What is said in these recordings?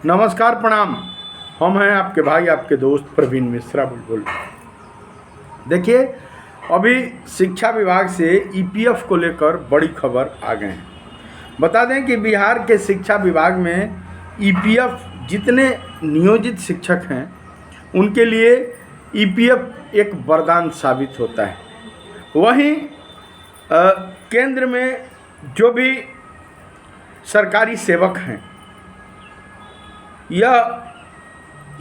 नमस्कार, प्रणाम। हम हैं आपके भाई, आपके दोस्त प्रवीण मिश्रा बुलबुल। देखिए, अभी शिक्षा विभाग से ईपीएफ को लेकर बड़ी खबर आ गए हैं। बता दें कि बिहार के शिक्षा विभाग में ईपीएफ जितने नियोजित शिक्षक हैं उनके लिए ईपीएफ एक वरदान साबित होता है। वहीं केंद्र में जो भी सरकारी सेवक हैं, यह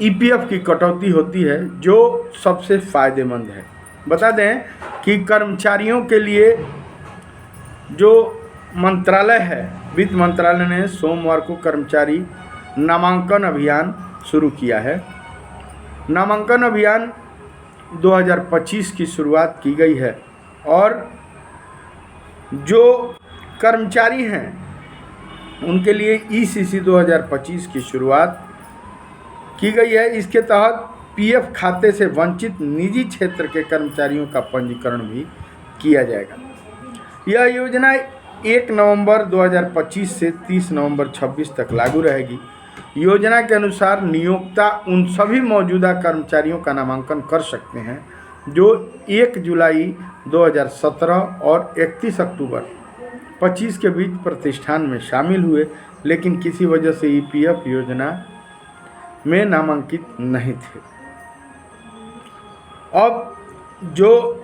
ईपीएफ की कटौती होती है जो सबसे फ़ायदेमंद है। बता दें कि कर्मचारियों के लिए जो मंत्रालय है, वित्त मंत्रालय ने सोमवार को कर्मचारी नामांकन अभियान शुरू किया है। नामांकन अभियान 2025 की शुरुआत की गई है और जो कर्मचारी हैं उनके लिए ईसीसी 2025 की शुरुआत की गई है। इसके तहत पीएफ खाते से वंचित निजी क्षेत्र के कर्मचारियों का पंजीकरण भी किया जाएगा। यह योजना 1 नवंबर 2025 से 30 नवंबर 26 तक लागू रहेगी। योजना के अनुसार नियोक्ता उन सभी मौजूदा कर्मचारियों का नामांकन कर सकते हैं जो 1 जुलाई 2017 और 31 अक्टूबर 25 के बीच प्रतिष्ठान में शामिल हुए, लेकिन किसी वजह से ईपीएफ योजना में नामांकित नहीं थे। अब जो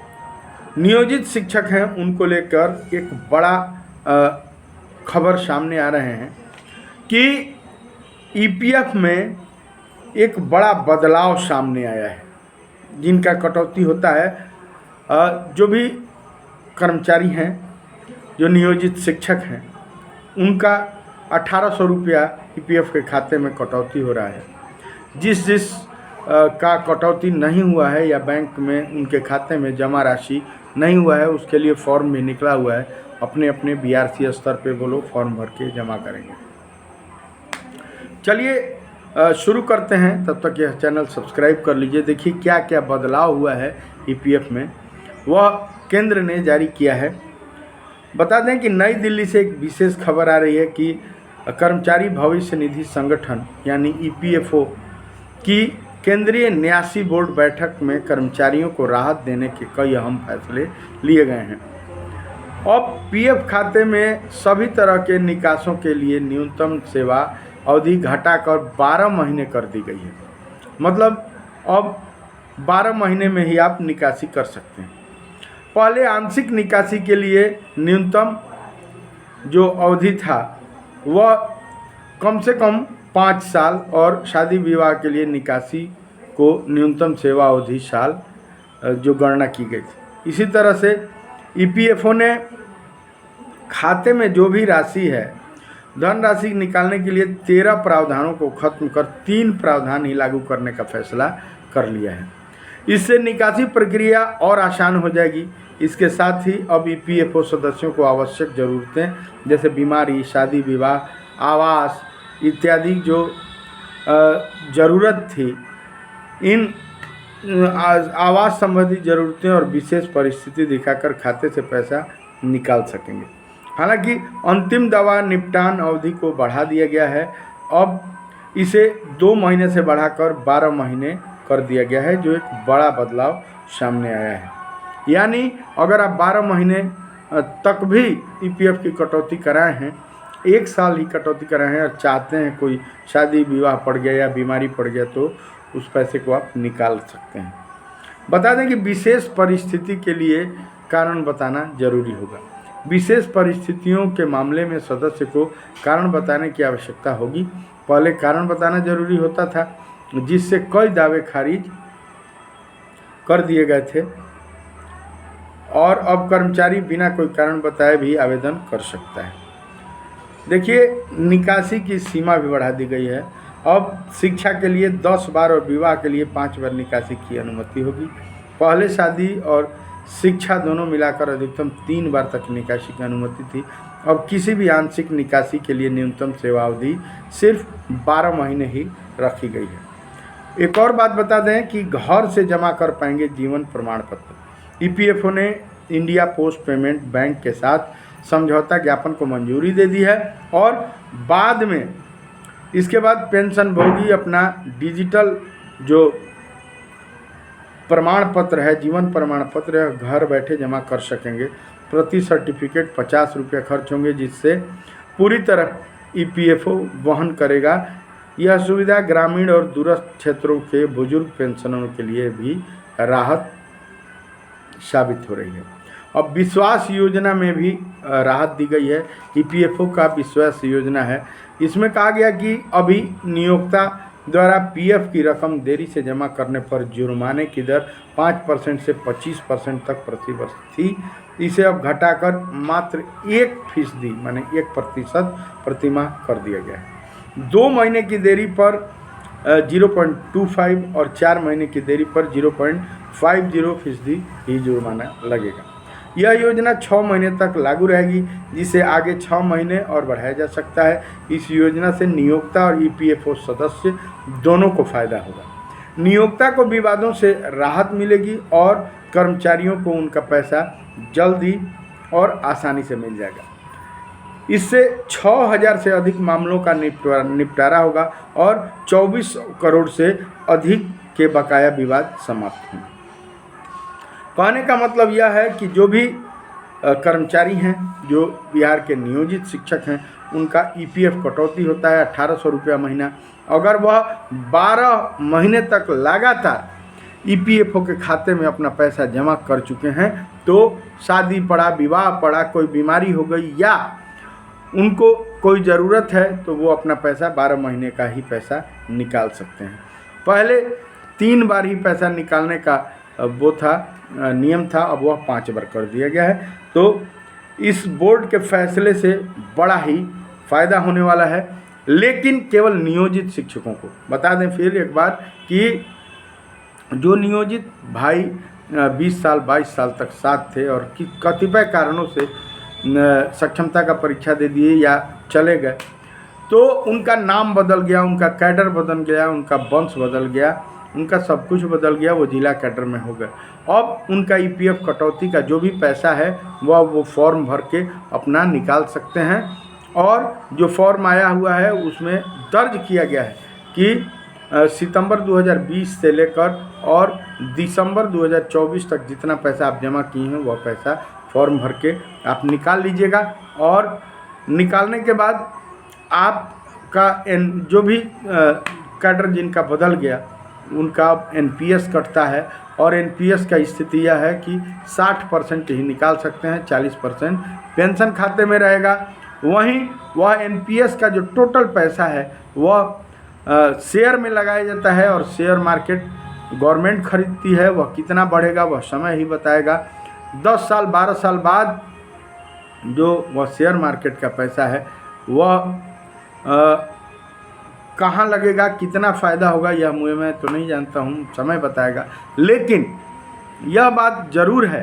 नियोजित शिक्षक हैं उनको लेकर एक बड़ा खबर सामने आ रहे हैं कि ईपीएफ में एक बड़ा बदलाव सामने आया है। जिनका कटौती होता है, जो भी कर्मचारी हैं, जो नियोजित शिक्षक हैं, उनका 1800 रुपया ईपीएफ के खाते में कटौती हो रहा है। जिस का कटौती नहीं हुआ है या बैंक में उनके खाते में जमा राशि नहीं हुआ है, उसके लिए फॉर्म भी निकला हुआ है। अपने अपने बीआरसी स्तर पे वो लोग फॉर्म भर के जमा करेंगे। चलिए शुरू करते हैं। तब तक यह चैनल सब्सक्राइब कर लीजिए। देखिए क्या क्या बदलाव हुआ है ईपीएफ में, वह केंद्र ने जारी किया है। बता दें कि नई दिल्ली से एक विशेष खबर आ रही है कि कर्मचारी भविष्य निधि संगठन यानी ईपीएफओ की केंद्रीय न्यासी बोर्ड बैठक में कर्मचारियों को राहत देने के कई अहम फैसले लिए गए हैं। अब पीएफ खाते में सभी तरह के निकासों के लिए न्यूनतम सेवा अवधि घटाकर 12 महीने कर दी गई है। मतलब अब 12 महीने में ही आप निकासी कर सकते हैं। पहले आंशिक निकासी के लिए न्यूनतम जो अवधि था वह कम से कम 5 साल और शादी विवाह के लिए निकासी को न्यूनतम सेवा अवधि साल जो गणना की गई थी। इसी तरह से ईपीएफओ ने खाते में जो भी राशि है, धनराशि निकालने के लिए 13 प्रावधानों को खत्म कर 3 प्रावधान ही लागू करने का फैसला कर लिया है। इससे निकासी प्रक्रिया और आसान हो जाएगी। इसके साथ ही अब ईपीएफओ सदस्यों को आवश्यक ज़रूरतें जैसे बीमारी, शादी विवाह, आवास इत्यादि जो ज़रूरत थी, इन आवास संबंधी ज़रूरतें और विशेष परिस्थिति दिखाकर खाते से पैसा निकाल सकेंगे। हालांकि अंतिम दवा निपटान अवधि को बढ़ा दिया गया है। अब इसे 2 महीने से बढ़ाकर 12 महीने कर दिया गया है, जो एक बड़ा बदलाव सामने आया है। यानी अगर आप 12 महीने तक भी ईपीएफ की कटौती कराए हैं, 1 साल ही कटौती कराए हैं और चाहते हैं कोई शादी विवाह पड़ गया या बीमारी पड़ गया, तो उस पैसे को आप निकाल सकते हैं। बता दें कि विशेष परिस्थिति के लिए कारण बताना जरूरी होगा। विशेष परिस्थितियों के मामले में सदस्य को कारण बताने की आवश्यकता होगी। पहले कारण बताना जरूरी होता था, जिससे कई दावे खारिज कर दिए गए थे, और अब कर्मचारी बिना कोई कारण बताए भी आवेदन कर सकता है। देखिए, निकासी की सीमा भी बढ़ा दी गई है। अब शिक्षा के लिए 10 बार और विवाह के लिए 5 बार निकासी की अनुमति होगी। पहले शादी और शिक्षा दोनों मिलाकर अधिकतम 3 बार तक निकासी की अनुमति थी। अब किसी भी आंशिक निकासी के लिए न्यूनतम सेवा अवधि सिर्फ 12 महीने ही रखी गई है। एक और बात बता दें कि घर से जमा कर पाएंगे जीवन प्रमाण पत्र। ईपीएफओ ने इंडिया पोस्ट पेमेंट बैंक के साथ समझौता ज्ञापन को मंजूरी दे दी है और बाद में इसके बाद पेंशनभोगी अपना डिजिटल जो प्रमाण पत्र है, जीवन प्रमाण पत्र है, घर बैठे जमा कर सकेंगे। प्रति सर्टिफिकेट 50 रुपये खर्च होंगे, जिससे पूरी तरह ईपीएफओ वहन करेगा। यह सुविधा ग्रामीण और दूरस्थ क्षेत्रों के बुजुर्ग पेंशनरों के लिए भी राहत साबित हो रही है। अब विश्वास योजना में भी राहत दी गई है। ईपीएफओ का विश्वास योजना है। इसमें कहा गया कि अभी नियोक्ता द्वारा पीएफ की रकम देरी से जमा करने पर जुर्माने की दर 5% से 25% तक प्रति वर्ष थी। इसे अब घटाकर मात्र 1% माने 1% प्रतिमाह कर दिया गया है। 2 महीने की देरी पर 0.25 और 4 महीने की देरी पर 0.50% ही जुर्माना लगेगा। यह योजना 6 महीने तक लागू रहेगी, जिसे आगे 6 महीने और बढ़ाया जा सकता है। इस योजना से नियोक्ता और ईपीएफओ सदस्य दोनों को फायदा होगा। नियोक्ता को विवादों से राहत मिलेगी और कर्मचारियों को उनका पैसा जल्दी और आसानी से मिल जाएगा। इससे 6000 से अधिक मामलों का निपटारा होगा और 24 करोड़ से अधिक के बकाया विवाद समाप्त होंगे। कहने का मतलब यह है कि जो भी कर्मचारी हैं, जो बिहार के नियोजित शिक्षक हैं, उनका ईपीएफ कटौती होता है 1800 रुपया महीना। अगर वह 12 महीने तक लगातार ईपीएफओ के खाते में अपना पैसा जमा कर चुके हैं, तो शादी पड़ा, विवाह पड़ा, कोई बीमारी हो गई या उनको कोई ज़रूरत है, तो वो अपना पैसा 12 महीने का ही पैसा निकाल सकते हैं। पहले 3 बार ही पैसा निकालने का वो था, नियम था, अब वह 5 बार कर दिया गया है। तो इस बोर्ड के फैसले से बड़ा ही फ़ायदा होने वाला है, लेकिन केवल नियोजित शिक्षकों को। बता दें फिर एक बार कि जो नियोजित भाई 20 साल 22 साल तक साथ थे और कतिपय कारणों से सक्षमता का परीक्षा दे दिए या चले गए, तो उनका नाम बदल गया, उनका कैडर बदल गया, उनका वंश बदल गया, उनका सब कुछ बदल गया, वो जिला कैडर में हो गए। अब उनका ईपीएफ कटौती का जो भी पैसा है वह वो फॉर्म भर के अपना निकाल सकते हैं। और जो फॉर्म आया हुआ है उसमें दर्ज किया गया है कि सितंबर 2020 से लेकर और दिसंबर 2024 तक जितना पैसा आप जमा किए हैं वह पैसा फॉर्म भर के आप निकाल लीजिएगा। और निकालने के बाद आपका जो भी कैडर जिनका बदल गया उनका एनपीएस कटता है, और एनपीएस का स्थिति यह है कि 60% ही निकाल सकते हैं, 40% पेंशन खाते में रहेगा। वहीं वह एनपीएस का जो टोटल पैसा है वह शेयर में लगाया जाता है, और शेयर मार्केट गवर्नमेंट खरीदती है। वह कितना बढ़ेगा वह समय ही बताएगा। 10 साल 12 साल बाद जो वह शेयर मार्केट का पैसा है वह कहाँ लगेगा, कितना फ़ायदा होगा, यह मुझे मैं तो नहीं जानता हूँ, समय बताएगा। लेकिन यह बात ज़रूर है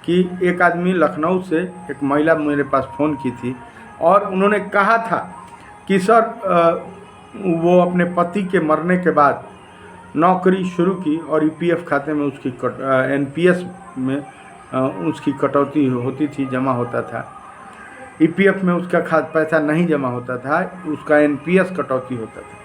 कि एक आदमी लखनऊ से, एक महिला मेरे पास फ़ोन की थी और उन्होंने कहा था कि सर वो अपने पति के मरने के बाद नौकरी शुरू की और ईपीएफ खाते में उसकी एनपीएस में उसकी कटौती होती थी, जमा होता था। ईपीएफ में उसका पैसा नहीं जमा होता था, उसका एनपीएस कटौती होता था।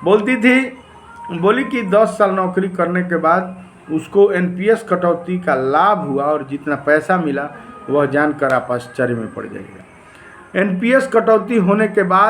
बोली कि 10 साल नौकरी करने के बाद उसको एनपीएस कटौती का लाभ हुआ और जितना पैसा मिला वह जानकर आप आश्चर्य में पड़ जाइएगा। एनपीएस कटौती होने के बाद